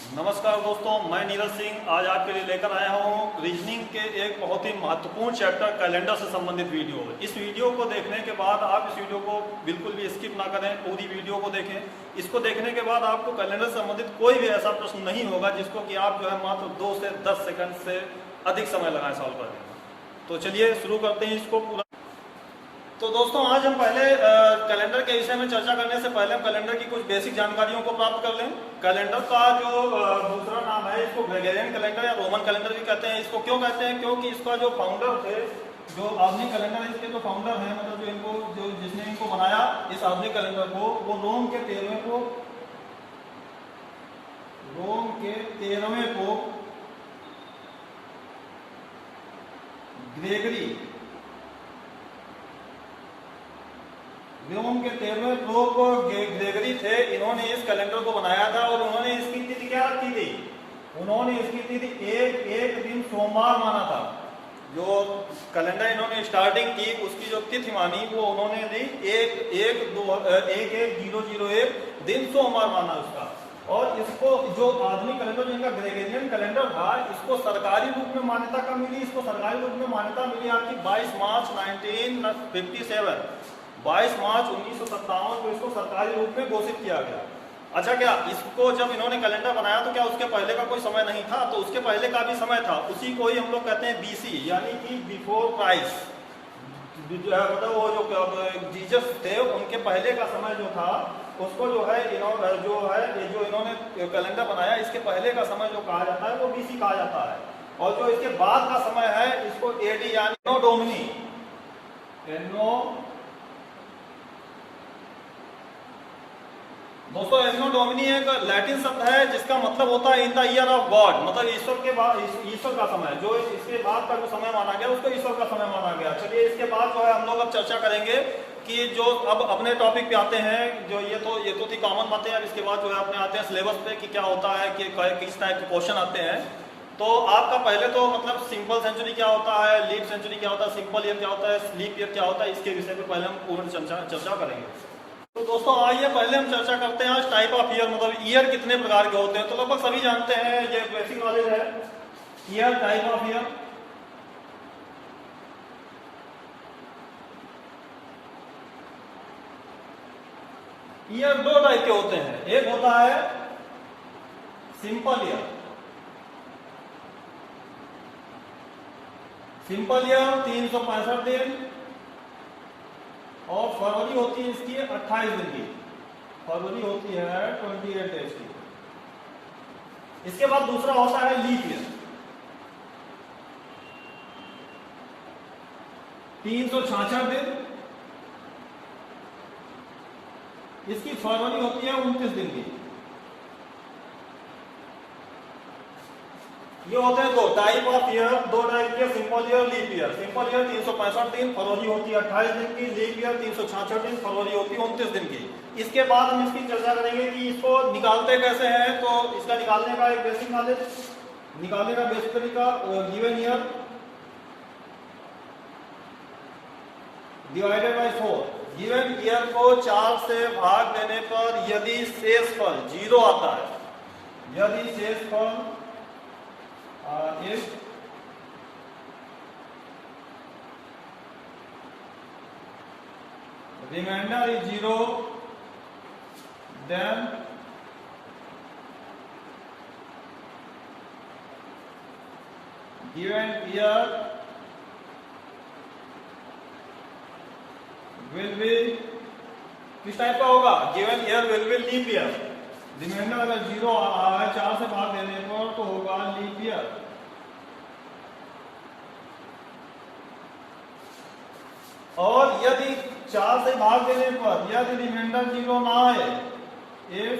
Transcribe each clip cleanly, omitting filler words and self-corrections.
नमस्कार दोस्तों, मैं नीरज सिंह आज आपके लिए लेकर आया हूँ रीजनिंग के एक बहुत ही महत्वपूर्ण चैप्टर कैलेंडर से संबंधित वीडियो। इस वीडियो को देखने के बाद आप इस वीडियो को बिल्कुल भी स्किप ना करें, पूरी वीडियो को देखें। इसको देखने के बाद आपको कैलेंडर से संबंधित कोई भी ऐसा प्रश्न नहीं होगा जिसको कि आप जो है मात्र 2 से 10 सेकंड से अधिक समय लगाएं सॉल्व करने में। तो चलिए शुरू करते हैं इसको पूरा। तो दोस्तों आज हम पहले कैलेंडर के विषय में चर्चा करने से पहले हम कैलेंडर की कुछ बेसिक जानकारियों को प्राप्त कर लें। कैलेंडर का जो दूसरा नाम है, इसको ग्रेगोरियन कैलेंडर या रोमन कैलेंडर भी कहते हैं। इसको क्यों कहते हैं? क्योंकि इसका जो फाउंडर थे, जो आधुनिक कैलेंडर है इसके जो फाउंडर हैं, मतलब जो जिसने इनको बनाया इस आधुनिक कैलेंडर को, वो रोम के 13वें पोप ग्रेगरी, रोम के 13वें पोप ग्रेगरी थे। इन्होंने इस कैलेंडर को बनाया था और उन्होंने इसकी तिथि क्या रखी थी? उन्होंने इसकी तिथि एक दिन सोमवार माना था। जो कैलेंडर इन्होंने स्टार्टिंग की उसकी जो तिथि मानी वो उन्होंने दी 1/1/001 दिन सोमवार माना उसका। और इसको जो आधुनिक कैलेंडर, जो इनका ग्रेगोरियन कैलेंडर था, इसको सरकारी रूप में मान्यता कब मिली? इसको सरकारी रूप में मान्यता मिली आपकी 22 मार्च 1957, 22 मार्च 1957 को इसको सरकारी रूप में घोषित किया गया। अच्छा, क्या इसको जब इन्होंने कैलेंडर बनाया तो क्या उसके पहले का कोई समय नहीं था? तो उसके पहले का भी समय था। उसी को ही हम लोग कहते हैं बीसी, यानी कि बिफोर क्राइस्ट। मतलब वो जो जीसस थे उनके पहले का समय जो था उसको जो है इन्होंने कैलेंडर बनाया, इसके पहले का समय जो कहा जाता है वो बीसी कहा जाता है। और जो इसके बाद का समय है इसको एडी यानी एनो डोमिनी, दोस्तों एनो डोमिनी एक लैटिन शब्द है जिसका मतलब होता है in the year of God, मतलब ईश्वर के बाद, ईश्वर का समय। जो इसके बाद का जो समय माना गया उसको ईश्वर का समय माना गया। चलिए इसके बाद जो है हम लोग अब चर्चा करेंगे कि जो अब अपने टॉपिक पे आते हैं। जो ये तो थी कॉमन बातें। अब इसके बाद जो है अपने आते हैं सिलेबस पे कि क्या होता है, कि किस टाइप के क्वेश्चन आते हैं। तो आपका पहले तो मतलब सिंपल सेंचुरी क्या होता है, लीप सेंचुरी क्या होता है, सिंपल ईयर क्या होता है, स्लीप ईयर क्या होता है, इसके विषय पे पहले हम पूर्ण चर्चा करेंगे। तो दोस्तों आइए पहले हम चर्चा करते हैं आज टाइप ऑफ ईयर, मतलब ईयर कितने प्रकार के होते हैं। तो लगभग सभी जानते हैं, ये बेसिक नॉलेज है। Year, type of year. Year दो टाइप के होते हैं। एक होता है सिंपल ईयर। सिंपल ईयर 365 दिन और फरवरी होती है इसकी 28 दिन की। फरवरी होती है 28 डेज की। इसके बाद दूसरा होता है लीप ईयर, 366 दिन। इसकी फरवरी होती है 29 दिन की। ये होते हैं दो टाइप ऑफ ईयर, दो टाइप के, simple year, leap year. Simple year 365 दिन, फरवरी होती है 28 दिन की। लीप ईयर 366 दिन, फरवरी होती है 29 दिन की। इसके बाद हम इसकी चर्चा करेंगे कि इसको निकालते कैसे हैं। तो इसका निकालने का एक बेसिक नॉलेज, निकालने का बेसिक तरीका, given year divided by 4। Given year को 4 से भाग देने पर यदि शेषफल 0 आता है, यदि शेषफल if remainder is 0, then given year will be किस टाइप का होगा? Given year will be leap year. Remainder अगर 0 आ रहा है 4 से भाग देने पर तो होगा लीप ईयर। और यदि 4 से भाग देने पर यदि रिमाइंडर 0 ना आए, if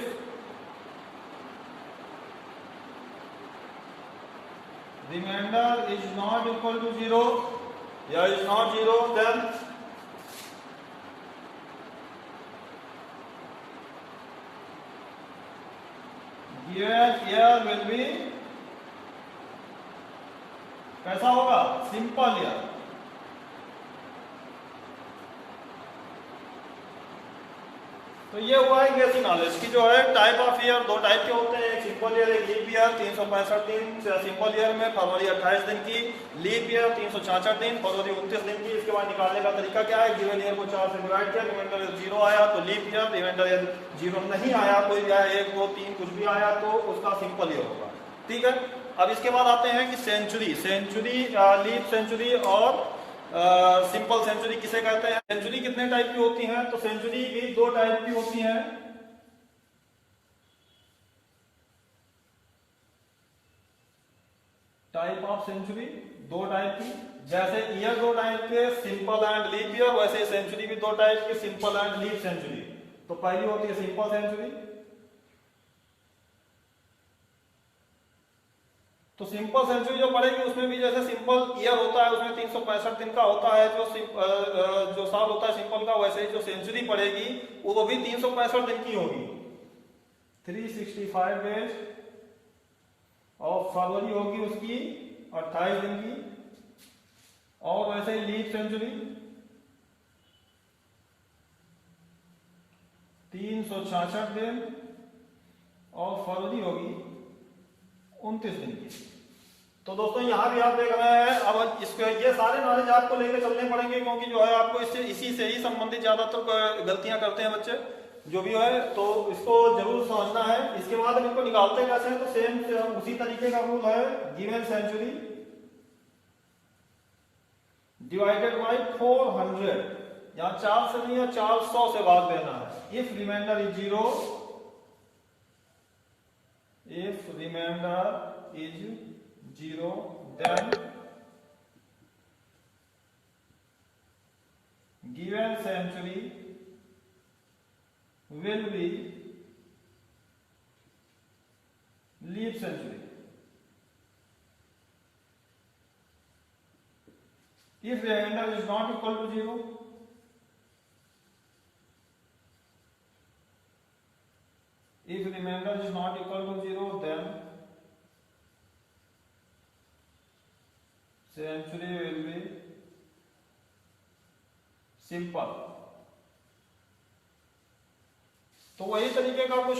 remainder is not equal to 0 या is not 0, then given year will be कैसा होगा? Simple year. तो ये हुआ है बेसिक नॉलेज की जो है टाइप ऑफ ईयर, दो टाइप के होते हैं, एक सिंपल ईयर एक लीप ईयर। 365 दिन सिंपल ईयर में, फरवरी 28 दिन की, लीप ईयर 366 दिन, फरवरी 29 दिन की। इसके बाद निकालने का तरीका क्या है, गिवन ईयर को 4 से डिवाइड किया, रिमाइंडर 0 आया तो लीप ईयर, रिमाइंडर 0 नहीं आया, कोई 1 2 3 कुछ भी आया तो उसका सिंपल ईयर होगा। ठीक है, अब इसके बाद आते हैं कि सेंचुरी, लीप सेंचुरी और सिंपल सेंचुरी किसे कहते हैं। सेंचुरी कितने टाइप की होती हैं, तो सेंचुरी भी दो टाइप की होती हैं। टाइप ऑफ सेंचुरी दो टाइप की, जैसे ईयर दो टाइप के, सिंपल एंड लीप ईयर, वैसे सेंचुरी भी दो टाइप की, सिंपल एंड लीप सेंचुरी। तो पहली होती है सिंपल सेंचुरी। तो सिंपल सेंचुरी जो पड़ेगी उसमें भी जैसे सिंपल ईयर होता है उसमें 365 दिन का होता है जो साल होता है सिंपल का, वैसे ही जो सेंचुरी पड़ेगी वो भी 365 दिन की होगी। 365 डेज और फरवरी होगी उसकी 28 दिन की। और वैसे ही लीप सेंचुरी 366 दिन और फरवरी होगी 29 दिन की। तो दोस्तों यहां भी आप देख रहे हैं, अब इसके ये सारे नॉलेज आपको लेके चलने पड़ेंगे, क्योंकि जो है आपको इसी से ही संबंधित ज्यादातर गलतियां करते हैं बच्चे जो भी है, तो इसको जरूर समझना है। इसके बाद हम इनको निकालते कैसे हैं, तो सेम उसी तरीके का रूल है, गिवन सेंचुरी डिवाइडेड बाई 400, यहाँ 4 से नहीं है 400 से भाग देना है। If remainder is 0, if remainder is 0 then given century will be leap century. If remainder is not equal to 0, if remainder is not equal to 0 then century will be simple। तो वही तरीके का कुछ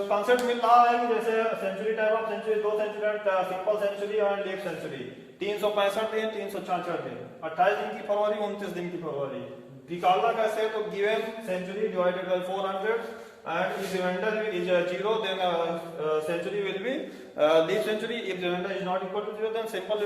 कॉन्सेप्ट मिल रहा है कि जैसे century, type of century, दो सेंचुरी, सिंपल सेंचुरी और लीप सेंचुरी। 365 दिन, 366 दिन, 28 दिन की फरवरी, 29 दिन की फरवरी। निकालना कैसे, तो given century divided by 400 and if remainder is 0 then century will be leap century। if remainder is not equal to 0 then simple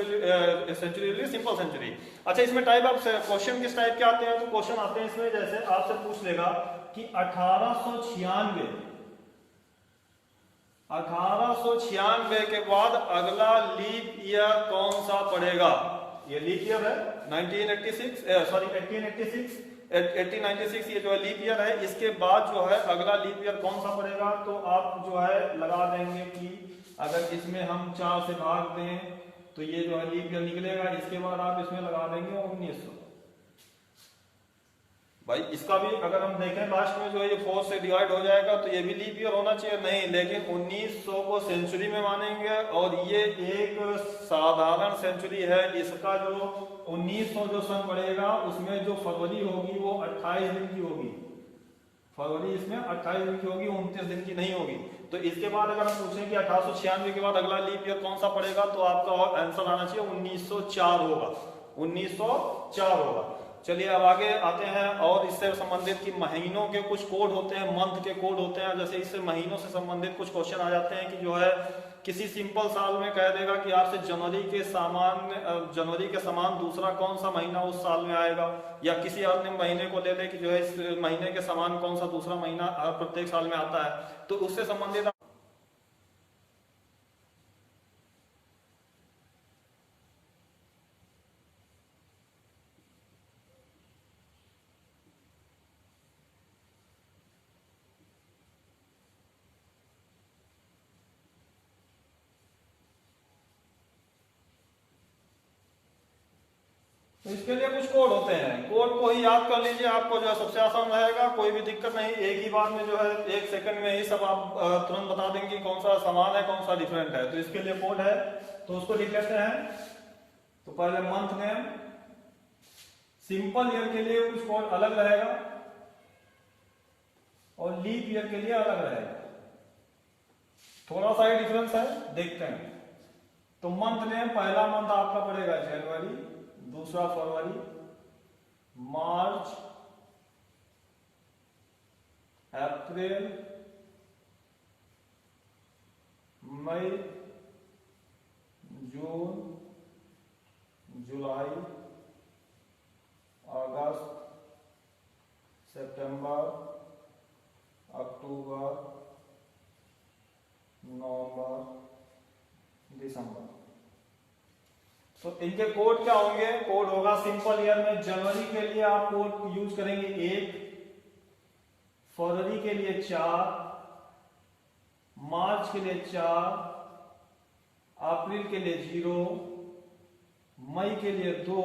century will be simple century। अच्छा, इसमें टाइप ऑफ क्वेश्चन किस टाइप के आते हैं, तो question आते हैं इसमें जैसे आपसे पूछ लेगा कि 1896 के बाद अगला लीप ईयर कौन सा पड़ेगा। ये लीप ईयर है 1896 ये जो है लीप ईयर है। इसके बाद जो है अगला लीप ईयर कौन सा पड़ेगा, तो आप जो है लगा देंगे कि अगर इसमें हम 4 से भाग दें तो ये जो है लीप ईयर निकलेगा। इसके बाद आप इसमें लगा देंगे 1900। भाई इसका भी अगर हम देखें लास्ट में जो है ये 4 से डिवाइड हो जाएगा तो ये भी लीप ईयर होना चाहिए, नहीं, लेकिन 1900 को सेंचुरी में मानेंगे और ये एक साधारण सेंचुरी है। इसका जो 1900 जो सन पड़ेगा उसमें जो फरवरी होगी वो 28 दिन की होगी। फरवरी इसमें 28 दिन की होगी, 29 दिन की नहीं होगी। तो इसके बाद अगर हम पूछें कि 1896 के बाद अगला लीप ईयर कौन सा पड़ेगा, तो आपका आंसर आना चाहिए 1904 होगा, 1904 होगा। चलिए अब आगे आते हैं, और इससे संबंधित कि महीनों के कुछ कोड होते हैं, मंथ के कोड होते हैं। जैसे इससे महीनों से संबंधित कुछ क्वेश्चन आ जाते हैं कि जो है किसी सिंपल साल में कह देगा कि आपसे जनवरी के समान दूसरा कौन सा महीना उस साल में आएगा, या किसी अन्य महीने को ले ले कि जो है इस महीने के समान कौन सा दूसरा महीना प्रत्येक साल में आता है। तो उससे संबंधित तो इसके लिए कुछ कोड होते हैं, कोड को ही याद कर लीजिए, आपको जो है सबसे आसान रहेगा, कोई भी दिक्कत नहीं। एक ही बार में जो है 1 सेकंड में ही सब आप तुरंत बता देंगे कौन सा समान है कौन सा डिफरेंट है। तो इसके लिए कोड है, तो उसको लिख लेते हैं। तो पहले मंथ नेम, सिंपल ईयर के लिए कुछ कोड अलग रहेगा, और लीप ईयर के लिए अलग रहेगा। थोड़ा सा ही डिफरेंस है, देखते हैं। तो मंथ में पहला मंथ आपका पड़ेगा जनवरी, दूसरा फरवरी, मार्च, अप्रैल, मई, जून, जुलाई, अगस्त, सितंबर, अक्टूबर, नवंबर, दिसंबर। तो इनके कोड क्या होंगे? कोड होगा सिंपल ईयर में जनवरी के लिए आप कोड यूज करेंगे 1, फरवरी के लिए 4, मार्च के लिए 4, अप्रैल के लिए 0, मई के लिए 2,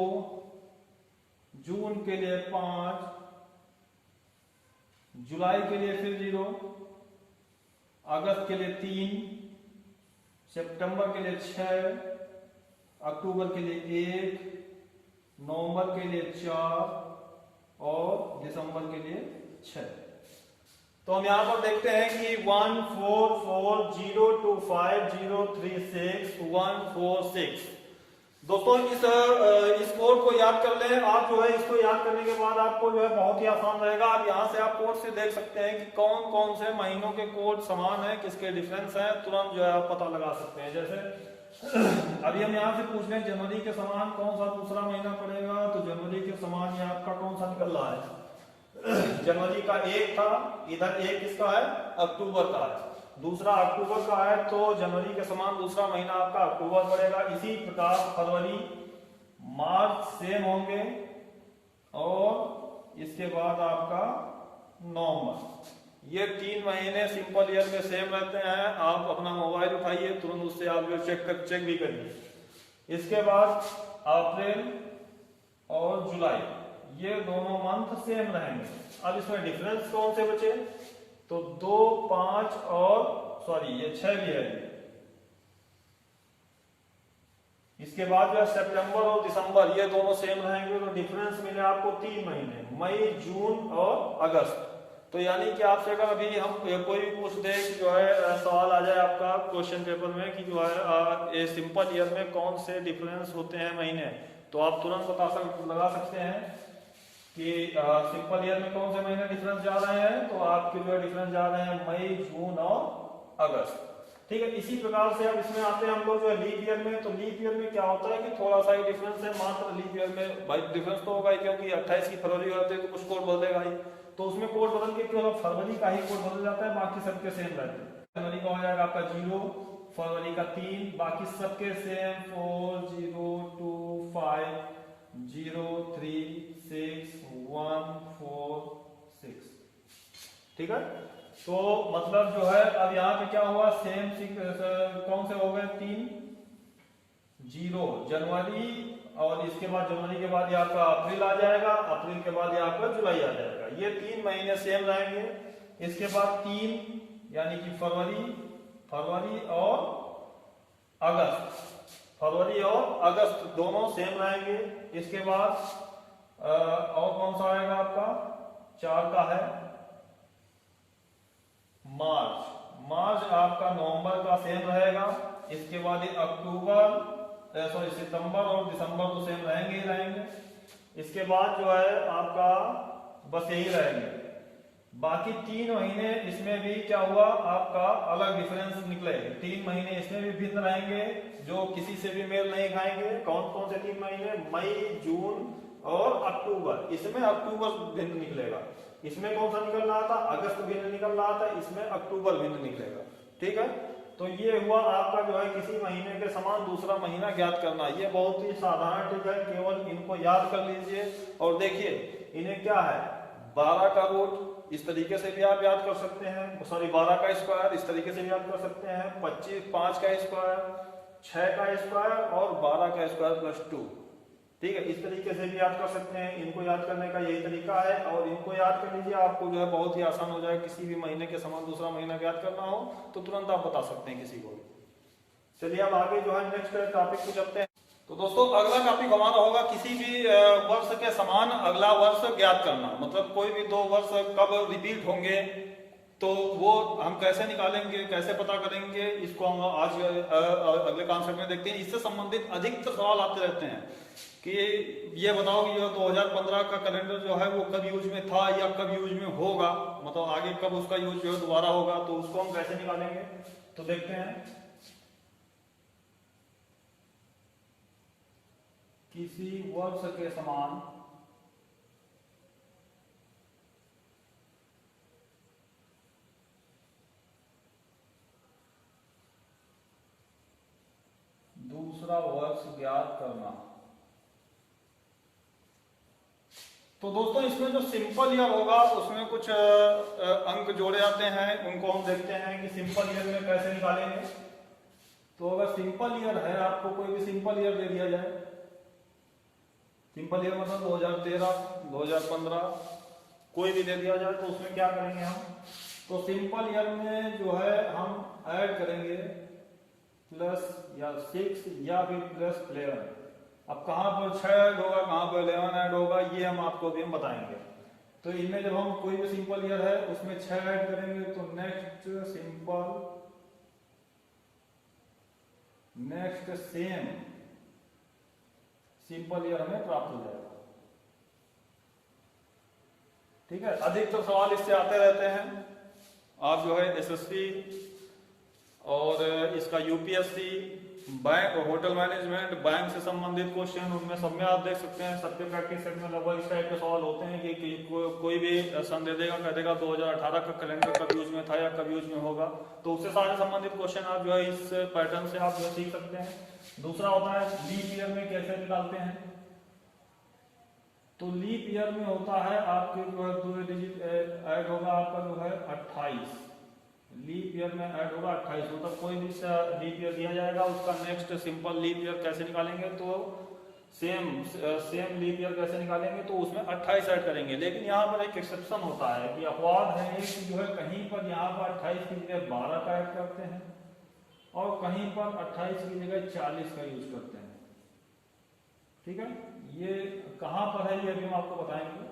जून के लिए 5, जुलाई के लिए फिर 0, अगस्त के लिए 3, सितंबर के लिए 6, अक्टूबर के लिए 1, नवंबर के लिए 4 और दिसंबर के लिए 6। तो हम यहां पर देखते हैं कि 144025036 दोस्तों इस कोड को याद कर लें आप। जो है इसको याद करने के बाद आपको जो है बहुत ही आसान रहेगा। आप यहां से आप कोड से देख सकते हैं कि कौन कौन से महीनों के कोड समान है, किसके डिफरेंस है, तुरंत जो है आप पता लगा सकते हैं। जैसे अभी हम यहाँ से पूछ रहे हैं जनवरी के समान कौन सा दूसरा महीना पड़ेगा, तो जनवरी के समान ये आपका कौन सा निकल रहा है? जनवरी का 1 था, इधर 1 किसका है? अक्टूबर का है। दूसरा अक्टूबर का है तो जनवरी के समान दूसरा महीना आपका अक्टूबर पड़ेगा। इसी प्रकार फरवरी, मार्च सेम होंगे और इसके बाद आपका नवंबर। ये 3 महीने सिंपल ईयर में सेम रहते हैं। आप अपना मोबाइल उठाइए, तुरंत उससे आप जो चेक भी करिए। इसके बाद अप्रैल और जुलाई, ये दोनों मंथ सेम रहेंगे। अब इसमें डिफरेंस कौन से बचे? तो 2, 5 और ये 6 भी है। इसके बाद जो है सितंबर और दिसंबर, ये दोनों सेम रहेंगे। तो डिफरेंस मिले आपको 3 महीने, मई, जून और अगस्त। तो यानी कि आपसे अगर अभी हम कोई भी पूछ दे कि जो है सवाल आ जाए आपका क्वेश्चन पेपर में कि जो है सिंपल ईयर में कौन से डिफरेंस होते हैं महीने, तो आप तुरंत लगा सकते हैं कि सिंपल ईयर में कौन से महीने डिफरेंस जा रहे हैं। तो आपके जो है डिफरेंस जा रहे हैं मई, जून और अगस्त। ठीक है, इसी प्रकार से अब इसमें आते हैं हम लोग जो है लीप ईयर में। तो लीप ईयर में क्या होता है कि थोड़ा सा ही डिफरेंस है मात्र। लीप ईयर में भाई डिफरेंस तो होगा ही, क्योंकि 28 की फरवरी होते हैं तो कुछ कोड बदलेगा ही। तो उसमें कोड बदल के केवल फरवरी का ही कोड बदल जाता है, बाकी सबके सेम रहते हैं। जनवरी का हो जाएगा आपका 0, फरवरी का 3, बाकी सबके सेम 4, 0, 2, 5, 0, 3, 6, 1, 4, 6। ठीक है, तो मतलब जो है अब यहाँ पे क्या हुआ, सेम कौन से हो गए? 3, 0 जनवरी, और इसके बाद जनवरी के बाद ये आपका अप्रैल आ जाएगा, अप्रैल के बाद ये आपका जुलाई आ जाएगा। ये 3 महीने सेम रहेंगे। इसके बाद 3 यानी कि फरवरी और अगस्त, फरवरी और अगस्त दोनों सेम रहेंगे। इसके बाद और कौन सा आएगा आपका? 4 का है मार्च आपका नवंबर का सेम रहेगा। इसके बाद ये सितंबर और दिसंबर तो सेम रहेंगे ही रहेंगे। इसके बाद जो है आपका बस यही रहेंगे। बाकी 3 महीने इसमें भी क्या हुआ आपका अलग डिफरेंस निकले। 3 महीने इसमें भी भिन्न रहेंगे जो किसी से भी मेल नहीं खाएंगे। कौन कौन से 3 महीने? मई, जून और अक्टूबर। इसमें अक्टूबर भिन्न निकलेगा। इसमें कौन सा निकल रहा था? अगस्त भिन्न निकल रहा था, इसमें अक्टूबर भिन्न निकलेगा। ठीक है, तो ये हुआ आपका जो है किसी महीने के समान दूसरा महीना ज्ञात करना। ये बहुत ही साधारण ट्रिक है, केवल इनको याद कर लीजिए। और देखिए इन्हें क्या है, 12 का रूट इस तरीके से भी आप याद कर सकते हैं, 12 का स्क्वायर इस तरीके से भी याद कर सकते हैं, 5 का स्क्वायर, 6 का स्क्वायर और 12 का स्क्वायर प्लस 2। ठीक है, इस तरीके से भी याद कर सकते हैं। इनको याद करने का यही तरीका है और इनको याद कर लीजिए, आपको जो है बहुत ही आसान हो जाएगा। किसी भी महीने के समान दूसरा महीना याद करना हो तो तुरंत आप बता सकते हैं किसी को। चलिए अब आगे जो है नेक्स्ट टॉपिक पे चलते हैं। तो दोस्तों अगला टॉपिक हमारा होगा किसी भी वर्ष के समान अगला वर्ष ज्ञात करना। मतलब कोई भी 2 वर्ष कब रिपीट होंगे तो वो हम कैसे निकालेंगे, कैसे पता करेंगे, इसको हम आज अगले कॉन्सेप्ट में देखते हैं। इससे संबंधित अधिकतर सवाल आते रहते हैं कि ये बताओ कि 2015 का कैलेंडर जो है वो कब यूज में था या कब यूज में होगा, मतलब आगे कब उसका यूज जो है दोबारा होगा, तो उसको हम कैसे निकालेंगे। तो देखते हैं, किसी वर्ष के समान दूसरा वर्ष ज्ञात करना। तो दोस्तों इसमें जो सिंपल ईयर होगा उसमें कुछ अंक जोड़े जाते हैं, उनको हम देखते हैं कि सिंपल ईयर में कैसे निकालेंगे। तो अगर सिंपल ईयर है, आपको कोई भी सिंपल ईयर दे दिया जाए, सिंपल ईयर मतलब 2013, 2015 कोई भी दे दिया जाए, तो उसमें क्या करेंगे हम, तो सिंपल ईयर में जो है हम ऐड करेंगे प्लस या 6 या फिर प्लस 11। अब कहाँ पर 6 ऐड होगा, कहाँ पर 11 ऐड होगा, ये हम आपको भी हम बताएंगे। तो इनमें जब हम कोई भी सिंपल ईयर है उसमें 6 ऐड करेंगे तो नेक्स्ट सेम सिंपल ईयर हमें प्राप्त हो जाएगा। ठीक है, अधिकतर सवाल इससे आते रहते हैं। आप जो है एसएससी और इसका UPSC, bank, hotel management, bank से संबंधित क्वेश्चन, उनमें सब में आप देख सकते हैं, सबके प्रैक्टिस सेट में लगभग इस टाइप के सवाल होते हैं कि कोई भी सन दे देगा, कह देगा 2018 का कैलेंडर कब यूज में था या कब यूज में होगा, तो उससे सारे संबंधित क्वेश्चन आप जो है इस पैटर्न से आप जो है सीख सकते हैं। दूसरा होता है लीप ईयर में कैसे निकालते हैं। तो लीप ईयर में होता है आपके जो है 2 डिजिट ऐड होगा, आपका जो है 28, लीप ईयर में ऐड होगा 28, मतलब कोई भी लीप ईयर दिया जाएगा उसका नेक्स्ट सिंपल लीप ईयर कैसे निकालेंगे, तो सेम लीप ईयर कैसे निकालेंगे, तो उसमें 28 ऐड करेंगे। लेकिन यहाँ पर एक एक्सेप्शन होता है कि अपवाद है कि जो है कहीं पर यहाँ पर 28 की जगह 12 का ऐड करते हैं और कहीं पर 28 की जगह 40 का यूज करते हैं। ठीक है, ये कहां पर है ये अभी हम आपको बताएंगे।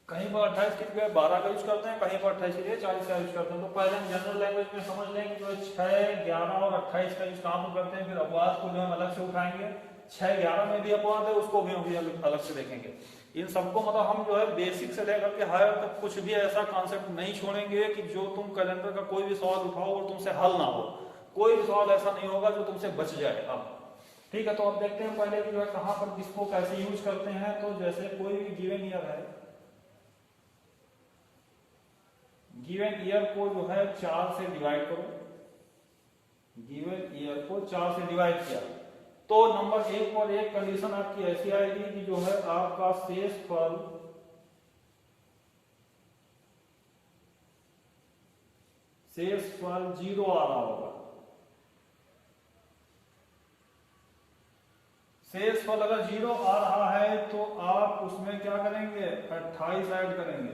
कहीं पर 28 की जगह 12 का यूज करते हैं, कहीं पर 28 की जगह 40 का यूज करते हैं। तो पहले हम जनरल लैंग्वेज में समझ लें कि जो है 6, 11 और 28 का यूज कहां पर करते हैं, फिर अपवाद को जो हम अलग से उठाएंगे। 6, 11 में भी अपवाद है, उसको भी हम अलग से देखेंगे। इन सबको मतलब हम जो है बेसिक से लेकर के हायर तक कुछ भी ऐसा कॉन्सेप्ट नहीं छोड़ेंगे कि जो तुम कैलेंडर का कोई भी सवाल उठाओ और तुमसे हल ना हो। कोई भी सवाल ऐसा नहीं होगा जो तुमसे बच जाए। अब ठीक है, तो अब देखते हैं पहले कि जो है कहां पर किसको कैसे यूज करते हैं। तो जैसे कोई भी गिवन ईयर है, गिवन ईयर को जो है 4 से डिवाइड करो, गिवन ईयर को 4 से डिवाइड किया तो नंबर 1 पर एक कंडीशन आपकी ऐसी आएगी कि जो है आपका शेषफल शेषफल 0 आ रहा होगा। शेषफल अगर 0 आ रहा है तो आप उसमें क्या करेंगे, 28 ऐड करेंगे,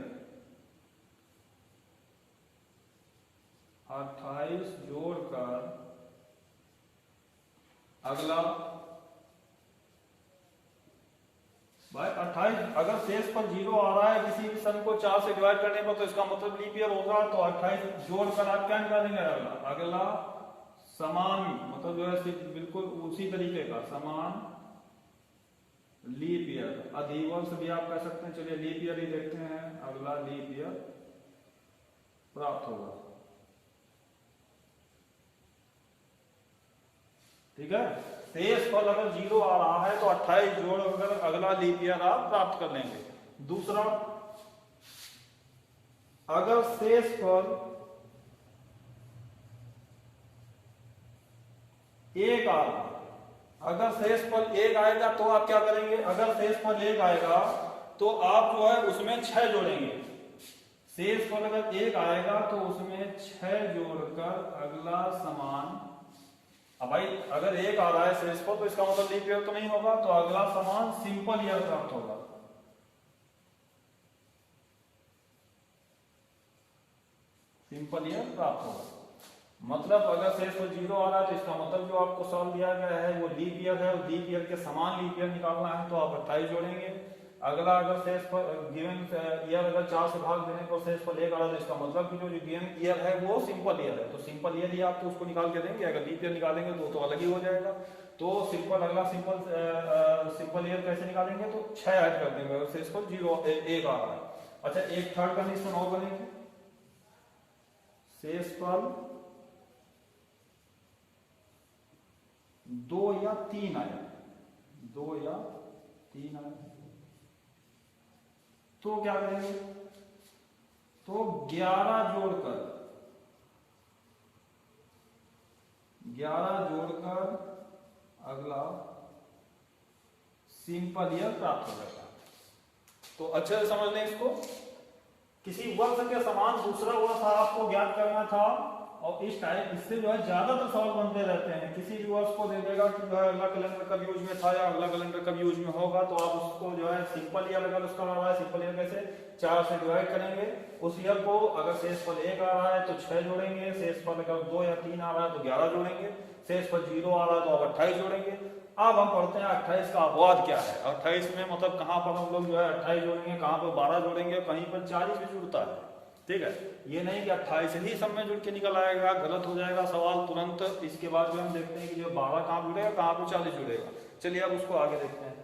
28 जोड़कर अगला भाई 28। अगर शेषफल 0 आ रहा है किसी भी सन को 4 से डिवाइड करने पर तो इसका मतलब लीप ईयर होगा। तो 28 जोड़कर आप क्या निकालेंगे, अगला समान, मतलब जो है बिल्कुल उसी तरीके का समान लीप ईयर, अधिवर्ष भी आप कह सकते हैं। चलिए लीप ईयर ही देखते हैं, अगला लीप ईयर प्राप्त होगा। ठीक है, शेषफल अगर 0 आ रहा है तो 28 जोड़ अगर अगला लीप ईयर आप प्राप्त कर लेंगे। दूसरा, अगर शेषफल 1 आ रहा है, अगर शेषफल 1 आएगा तो आप क्या करेंगे, अगर शेषफल 1 आएगा तो आप जो है उसमें 6 जोड़ेंगे। शेषफल अगर 1 आएगा तो उसमें 6 जोड़कर अगला समान, अब भाई अगर 1 आ रहा है शेषफल तो इसका मतलब लीप ईयर तो नहीं होगा, तो अगला समान सिंपल ईयर प्राप्त होगा। सिंपल ईयर प्राप्त होगा, मतलब अगर शेषफल 0 आ रहा है तो इसका मतलब जो आपको सॉल्व दिया गया है वो लीप ईयर है, और लीप ईयर के समान लीप ईयर निकालना है तो आप 28 जोड़ेंगे। अगला अगर शेष पर गिवन ईयर अगर 4 से भाग देने पर शेष पर 1 आ रहा है तो इसका मतलब कि जो गिवन ईयर है वो सिंपल ईयर है। तो सिंपल ईयर ही आप तो उसको निकाल के देंगे, अगर लीप ईयर निकालेंगे तो अलग ही हो जाएगा। तो सिंपल अगला सिंपल ईयर कैसे निकालेंगे, तो 6 ऐड कर देंगे अगर शेष पर 1 आ रहा है। अच्छा, एक थर्ड कंडीशन और बनेगी, शेष पर 2 या 3 आया, 2 या 3 आया तो क्या करेंगे, तो 11 जोड़कर अगला सिंपल ईयर प्राप्त हो जाएगा। तो अच्छे से समझ लें इसको, किसी वर्ष के समान दूसरा वर्ष आपको ज्ञात करना था और इस टाइप इससे जो है ज्यादातर सवाल बनते रहते हैं। किसी भी वर्ष को दे देगा कि जो है अगला कैलेंडर कब यूज में था या अगला कैलेंडर कब यूज में होगा, तो आप उसको जो है सिंपल ईयर अगर उसका आ रहा है, सिंपल ईयर कैसे 4 से डिवाइड करेंगे उस ईयर को। अगर शेष पर 1 आ रहा है तो 6 जोड़ेंगे, शेष पर अगर 2 या 3 आ रहा है तो 11 जोड़ेंगे, शेष पर 0 आ रहा है तो अब 28 जोड़ेंगे। अब हम पढ़ते हैं 28 का अपवाद क्या है। 28 में मतलब कहां पर हम लोग जो है 28 जोड़ेंगे, कहां पर 12 जोड़ेंगे, कहीं पर 40 भी जुड़ता है। ठीक है, ये नहीं कि 28 ही सब में जुड़ के निकल आएगा, गलत हो जाएगा सवाल तुरंत। इसके बाद में हम देखते हैं कि जो 12 कहां जुड़ेगा, कहां पर 40 जुड़ेगा। चलिए अब उसको आगे देखते हैं।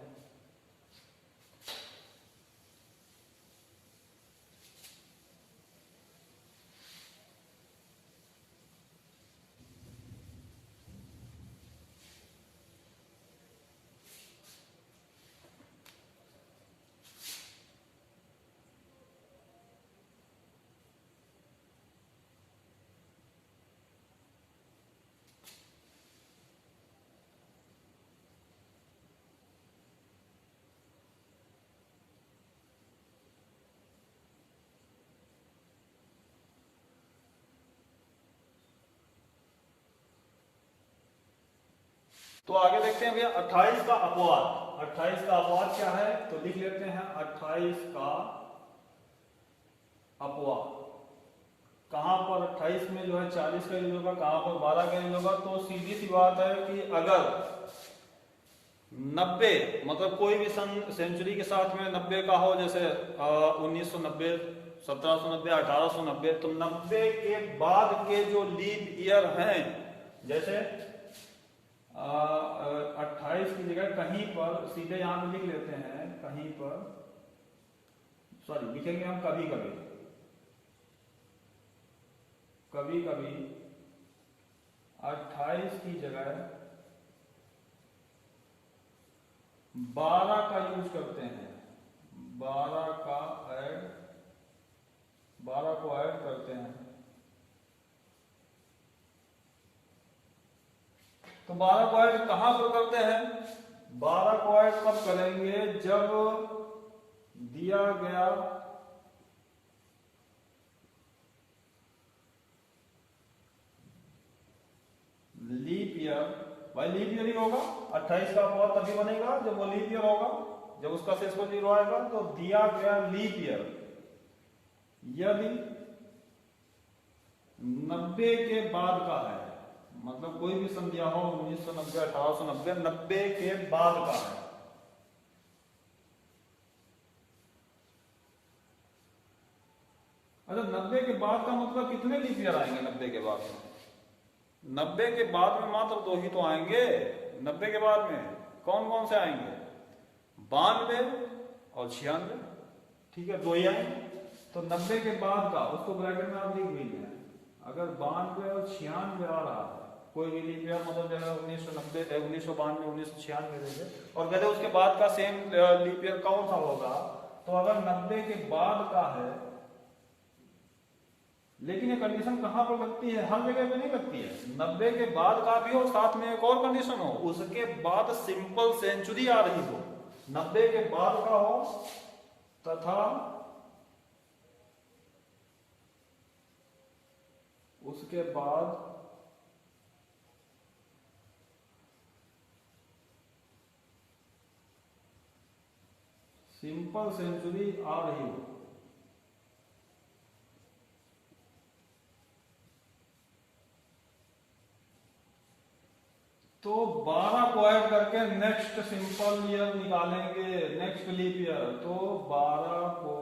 तो आगे देखते हैं भैया 28 का अपवाद। 28 का अपवाद क्या है, तो लिख लेते हैं 28 का अपवाद। कहां पर 28 में जो है 40 का यूज होगा, कहां पर 12 का यूज होगा। तो सीधी सी बात है कि अगर 90 मतलब कोई भी सेंचुरी के साथ में 90 का हो, जैसे 1990, 1790, 1890, तो 90 के बाद के जो लीप ईयर हैं, जैसे 28 की जगह कहीं पर सीधे यहां पे लिख लेते हैं, कहीं पर सॉरी लिखेंगे हम कभी कभी 28 की जगह 12 का यूज करते हैं, 12 को ऐड करते हैं। तो 12 को ऐड कहां पर करते हैं, 12 को ऐड कब करेंगे, जब दिया गया लीप ईयर, भाई लीप ईयर ही होगा। 28 का अपवाद तभी बनेगा जब वो लीप ईयर होगा, जब उसका शेषफल 0 आएगा। तो दिया गया लीप ईयर यदि 90 के बाद का है, मतलब कोई भी सन दिया हो 1990, 1890, 90 के बाद का है, अच्छा 90 के बाद का मतलब कितने लीप ईयर आएंगे 90 के बाद में? 90 के बाद में मात्र 2 ही तो आएंगे। 90 के बाद में कौन कौन से आएंगे, 92 और 96। ठीक है, 2 ही आएंगे। तो 90 के बाद का उसको ब्रैकेट में आप लिख दीजिए। अगर 92 और 96 आ रहा है कोई भी लीप ईयर, मतलब जैसे 1990, 1992, 1996 देंगे, और कहते उसके बाद का सेम लीप ईयर कौन सा होगा। तो अगर 90 के बाद का है, लेकिन ये कंडीशन कहां पर लगती है, हर जगह पे नहीं लगती है। 90 के बाद का भी हो, साथ में एक और कंडीशन हो, उसके बाद सिंपल सेंचुरी आ रही हो, 90 के बाद का हो तथा उसके बाद सिंपल सेंचुरी आ रही हो। तो 12 को ऐड करके नेक्स्ट सिंपल ईयर निकालेंगे, नेक्स्ट लीप ईयर। तो 12 को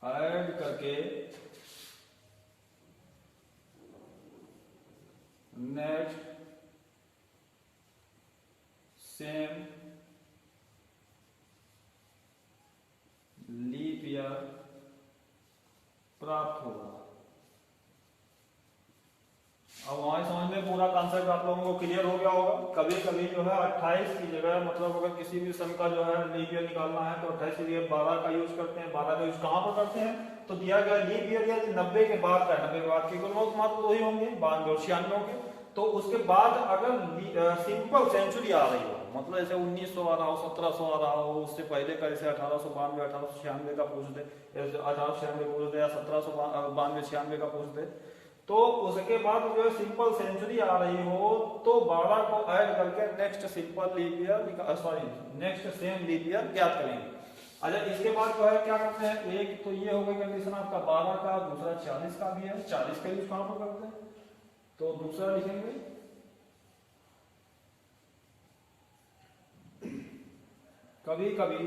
ऐड करके नेक्स्ट सेम लीप ईयर प्राप्त होगा। अब वहां समझ में पूरा कॉन्सेप्ट आप लोगों को क्लियर हो गया होगा। कभी कभी जो है 28 की जगह, मतलब अगर किसी भी सन का जो है लीप ईयर निकालना है तो 28 की जगह 12 का यूज करते हैं। 12 का यूज कहाँ पर करते हैं? तो दिया गया लीप ईयर यदि 90 के बाद का है, 90 के बाद के कुल मात्र 2 ही होंगे, 92 और 96 होंगे। तो उसके बाद अगर सिंपल सेंचुरी आ रही हो, मतलब जैसे 1900 आ रहा हो, 1700 आ रहा हो, उससे पहले का जैसे 1892 1896 का पूछ दे, 1896 पूछ दे या 1792 96 का पूछ दे, तो उसके बाद जो है सिंपल सेंचुरी आ रही हो तो 12 को ऐड करके next simple leap year, sorry next same leap year ज्ञात करेंगे। अच्छा, इसके बाद जो है क्या करते हैं, एक तो ये हो गई कंडीशन आपका 12 का, दूसरा 40 का भी है। 40 का यूज कहां पर करते हैं? तो दूसरा लिखेंगे कभी कभी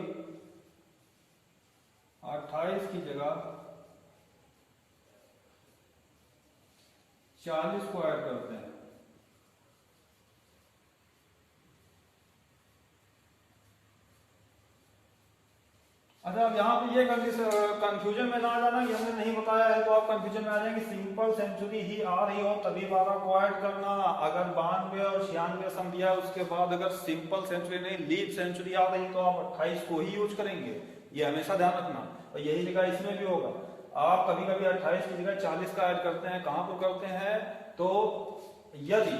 28 की जगह 40 को ऐड करते हैं। अच्छा, अब यहाँ पे ये कंफ्यूजन में ना आ जाना, ये हमने नहीं बताया है तो आप कंफ्यूजन में आ जाएंगे। सिंपल सेंचुरी ही आ रही हो तभी 12 को ऐड करना। अगर 92 और 96 सम दिया उसके बाद अगर सिंपल सेंचुरी नहीं लीप सेंचुरी आ रही तो आप 28 को ही यूज करेंगे, ये हमेशा ध्यान रखना। और यही जगह इसमें भी होगा, आप कभी कभी 28 की जगह 40 का ऐड करते हैं। कहां पर करते हैं? तो यदि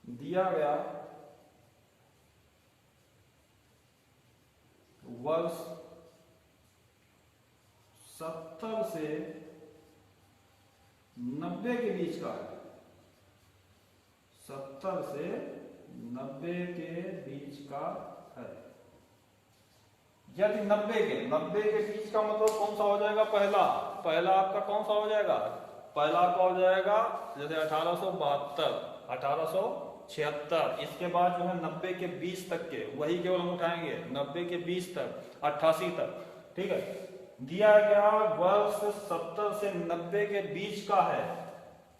दिया गया वर्ष 70 से 90 के बीच का है, 70 से 90 के बीच का है। यदि 90 के बीच का मतलब कौन सा हो जाएगा? पहला आपका कौन सा हो जाएगा? पहला आपका हो जाएगा जैसे 1872 1876। इसके बाद जो है 90 के 20 तक के, वही केवल हम उठाएंगे 90 के 20 तक 88 तक। ठीक है, दिया गया वर्ष 70 से 90 के बीच का है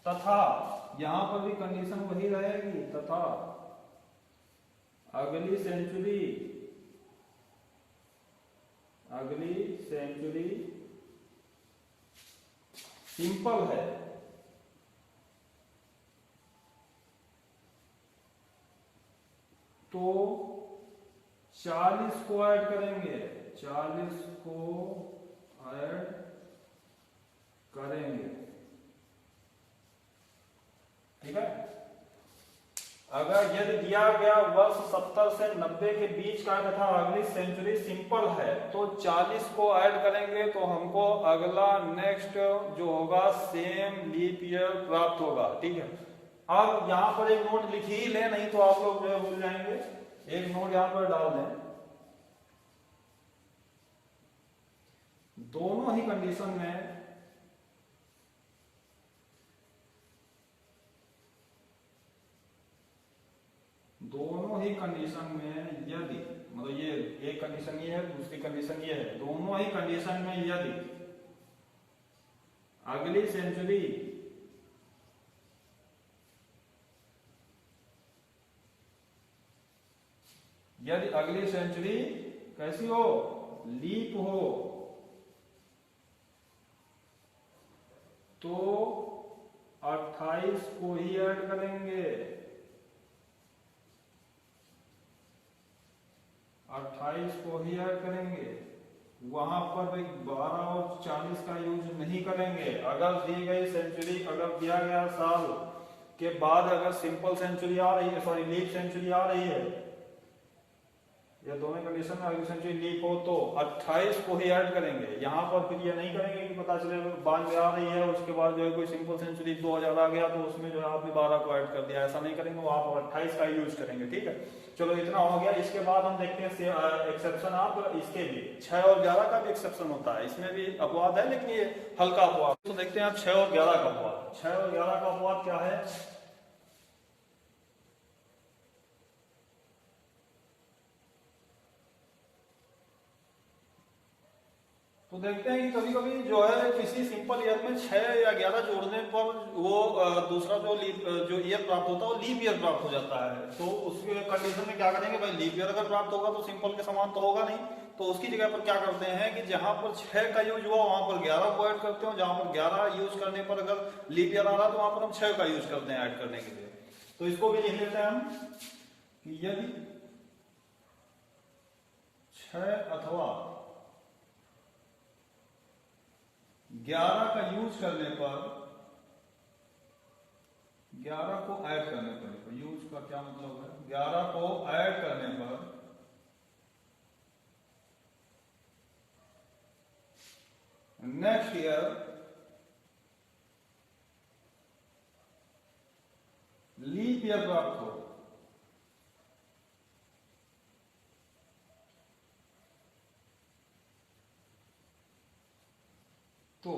तथा यहां पर भी कंडीशन वही रहेगी, तथा अगली सेंचुरी सिंपल है तो 40 को ऐड करेंगे, 40 को ऐड करेंगे। ठीक है, अगर यदि दिया गया वर्ष 70 से 90 के बीच का तथा अगली सेंचुरी सिंपल है तो 40 को ऐड करेंगे तो हमको अगला नेक्स्ट जो होगा सेम लीप ईयर प्राप्त होगा। ठीक है, अब यहां पर एक नोट लिख ही लें, नहीं तो आप लोग जो है भूल जाएंगे। एक नोट यहां पर डाल दें, दोनों ही कंडीशन में यदि, मतलब ये एक कंडीशन ये है, दूसरी कंडीशन ये है, दोनों ही कंडीशन में यदि अगली सेंचुरी कैसी हो? लीप हो तो 28 को ही ऐड करेंगे, 28 को ही ऐड करेंगे। वहां पर भाई 12 और 40 का यूज नहीं करेंगे। अगर दी गई सेंचुरी, अगर दिया गया साल के बाद अगर सिंपल सेंचुरी आ रही है, सॉरी लीप सेंचुरी आ रही है, ये दोनों कंडीशन में अगली सेंचुरी लीप हो तो 28 को ही ऐड करेंगे। यहाँ पर फिर ये नहीं करेंगे कि पता चले 92 आ रही है उसके बाद जो है कोई सिंपल सेंचुरी 2000 आ गया तो उसमें जो है आपने 12 को ऐड कर दिया, ऐसा नहीं करेंगे, वहाँ पर 28 का यूज करेंगे। ठीक है, चलो इतना हो गया। इसके बाद हम देखते हैं एक्सेप्शन आप इसके भी 6 और 11 का भी एक्सेप्शन होता है, इसमें भी अपवाद है लेकिन ये हल्का अपवाद। तो देखते हैं आप 6 और 11 का अपवाद। 6 और 11 का अपवाद क्या है? तो देखते हैं कि कभी कभी जो है किसी सिंपल ईयर में 6 या 11 जोड़ने पर वो दूसरा जो ईयर प्राप्त होता है वो लीप ईयर प्राप्त हो जाता है। तो उसके कंडीशन में क्या करेंगे भाई, लीप ईयर अगर प्राप्त होगा तो सिंपल के समान तो होगा नहीं, तो उसकी जगह पर क्या करते हैं कि जहां पर 6 का यूज हुआ वहां पर 11 को ऐड करते हो, जहां पर 11 यूज करने पर अगर लीप ईयर आ रहा तो वहां पर हम 6 का यूज करते हैं ऐड करने के लिए। तो इसको भी लिख लेते हैं हम कि यदि 6 अथवा 11 का यूज करने पर, 11 को ऐड करने पर, यूज का क्या मतलब है, 11 को ऐड करने पर नेक्स्ट ईयर लीप ईयर प्राप्त हो तो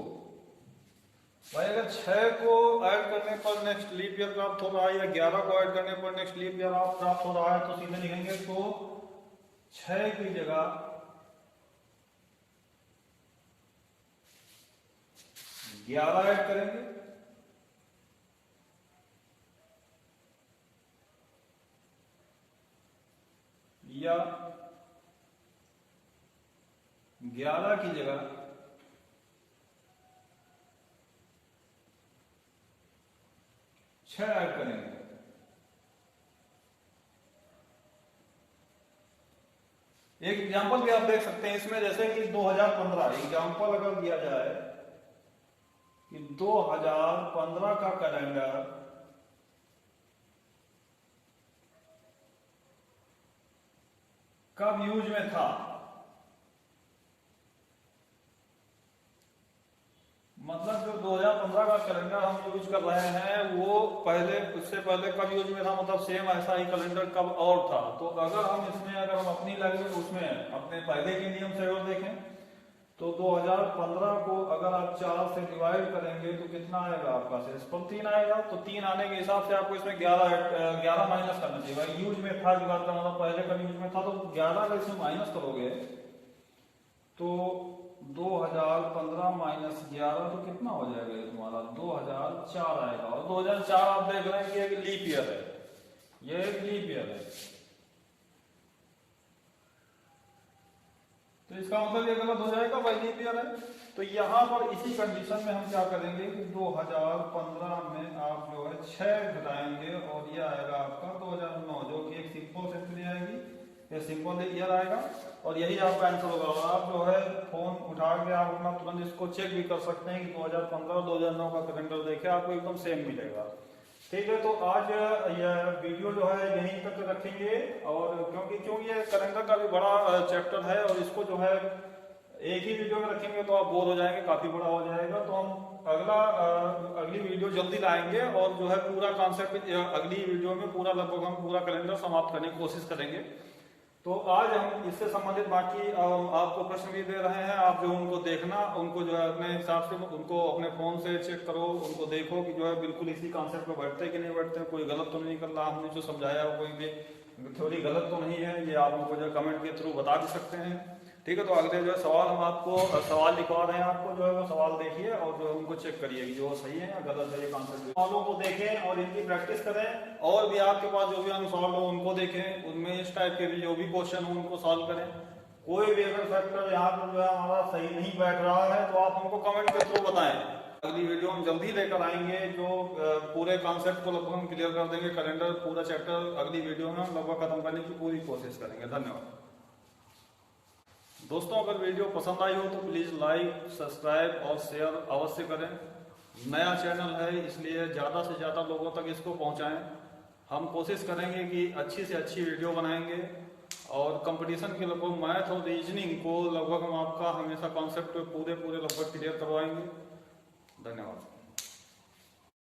भाई अगर 6 को ऐड करने पर नेक्स्ट लीप ईयर प्राप्त हो रहा है या 11 को ऐड करने पर नेक्स्ट लीप ईयर प्राप्त हो रहा है तो सीधे लिखेंगे तो 6 की जगह 11 ऐड करेंगे या 11 की जगह 6 ऐड करेंगे। एक एग्जांपल भी आप देख सकते हैं इसमें, जैसे कि 2015 एग्जांपल अगर दिया जाए कि 2015 का कैलेंडर कब यूज में था, मतलब जो 2015 का कैलेंडर हम यूज कर रहे हैं वो पहले, उससे पहले कब यूज में था, मतलब सेम ऐसा ही कैलेंडर कब और था। तो अगर हम इसमें, अगर हम अपनी लैंग्वेज उसमें अपने पहले के नियम से अगर देखें तो 2015 को अगर आप 4 से डिवाइड करेंगे तो कितना आएगा आपका शेष पर 3 आएगा। तो 3 आने के हिसाब से आपको इसमें 11 माइनस करना चाहिए। भाई यूज में था की बात का मतलब पहले कब यूज में था, तो 11 अगर इसमें माइनस करोगे तो 2015 माइनस 11 तो कितना हो जाएगा ये तुम्हारा 2004 आएगा। और 2004 आप देख रहे हैं कि एक लीप ईयर है, ये एक लीप ईयर है, तो इसका मतलब ये गलत हो जाएगा भाई, लीप ईयर है। तो यहाँ पर इसी कंडीशन में हम क्या करेंगे कि 2015 में आप जो है 6 घटाएंगे और ये आएगा आपका 2009, जो कि एक सिंपल सेंचुरी आएगी, ये सिंपल ईयर आएगा और यही आपका आंसर होगा। और आप जो है फोन उठा के आप अपना तुरंत इसको चेक भी कर सकते हैं कि 2015 और 2009 का कैलेंडर देखे, आपको एकदम सेम मिलेगा। ठीक है, तो आज यह वीडियो जो है यहीं तक रखेंगे, और क्योंकि ये कैलेंडर का भी बड़ा चैप्टर है और इसको जो है एक ही वीडियो में रखेंगे तो आप बोर हो जाएंगे, काफी बड़ा हो जाएगा। तो हम अगली वीडियो जल्दी लाएंगे और जो है पूरा कॉन्सेप्ट अगली वीडियो में पूरा लगभग हम पूरा कैलेंडर समाप्त करने की कोशिश करेंगे। तो आज हम इससे संबंधित बाकी आपको प्रश्न भी दे रहे हैं, आप जो उनको देखना, उनको जो है अपने हिसाब से उनको अपने फोन से चेक करो, उनको देखो कि जो है बिल्कुल इसी कॉन्सेप्ट पे बैठते कि नहीं बैठते, कोई गलत तो नहीं कर रहा, हमने जो समझाया कोई भी थोड़ी गलत तो नहीं है, ये आप उनको जो कमेंट के थ्रू बता भी सकते हैं। ठीक है, तो अगले जो है सवाल हम आपको सवाल लिखवा रहे हैं, आपको जो है वो सवाल देखिए और जो है उनको चेक करिए कि जो सही है या गलत है ये कॉन्सेप्ट। सवालों को देखें और इनकी प्रैक्टिस करें, और भी आपके पास जो भी अनसॉल्व हो उनको देखें, उनमें इस टाइप के भी जो भी क्वेश्चन हो उनको सॉल्व करें। कोई भी अगर फैक्टर यहाँ पर जो है हमारा सही नहीं बैठ रहा है तो आप हमको कमेंट के थ्रू बताएं। अगली वीडियो हम जल्दी लेकर आएंगे, जो पूरे कॉन्सेप्ट को लगभग हम क्लियर कर देंगे, कैलेंडर पूरा चैप्टर अगली वीडियो में हम लगभग खत्म करने की पूरी कोशिश करेंगे। धन्यवाद दोस्तों, अगर वीडियो पसंद आई हो तो प्लीज़ लाइक, सब्सक्राइब और शेयर अवश्य करें। नया चैनल है इसलिए ज़्यादा से ज़्यादा लोगों तक इसको पहुंचाएं। हम कोशिश करेंगे कि अच्छी से अच्छी वीडियो बनाएंगे और कंपटीशन के लगभग मैथ और रीजनिंग को लगभग हम आपका हमेशा कॉन्सेप्ट पूरे लगभग क्लियर करवाएंगे। धन्यवाद।